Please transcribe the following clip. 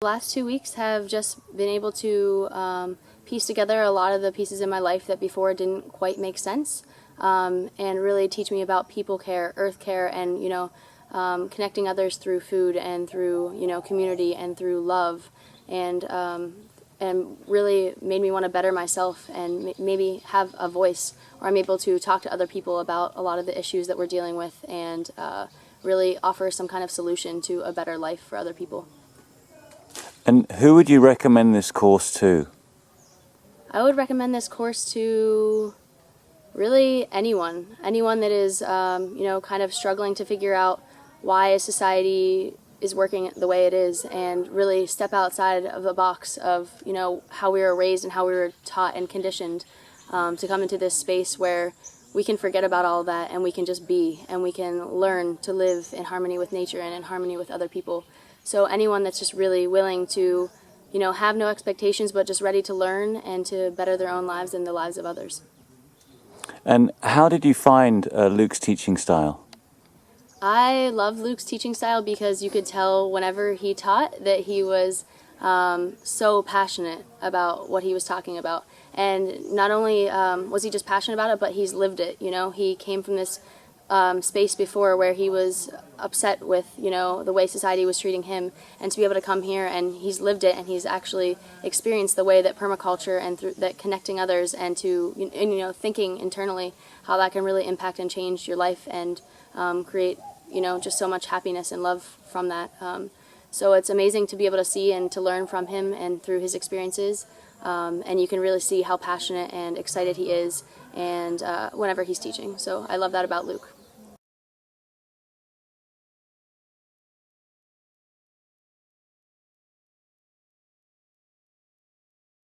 The last 2 weeks have just been able to piece together a lot of the pieces in my life that before didn't quite make sense, and really teach me about people care, earth care, and connecting others through food and through community and through love, and really made me want to better myself and maybe have a voice where I'm able to talk to other people about a lot of the issues that we're dealing with, and really offer some kind of solution to a better life for other people. And who would you recommend this course to? I would recommend this course to really anyone that is kind of struggling to figure out why a society is working the way it is, and really step outside of the box of how we were raised and how we were taught and conditioned, to come into this space where we can forget about all of that and we can just be, and we can learn to live in harmony with nature and in harmony with other people. So anyone that's just really willing to have no expectations, but just ready to learn and to better their own lives and the lives of others. And how did you find Luke's teaching style? I love Luke's teaching style because you could tell whenever he taught that he was so passionate about what he was talking about. And not only was he just passionate about it, but he's lived it. He came from this space before where he was upset with the way society was treating him, and to be able to come here and he's lived it, and he's actually experienced the way that permaculture and that connecting others and to thinking internally, how that can really impact and change your life and create just so much happiness and love from that. So it's amazing to be able to see and to learn from him and through his experiences, and you can really see how passionate and excited he is and whenever he's teaching. So I love that about Luke.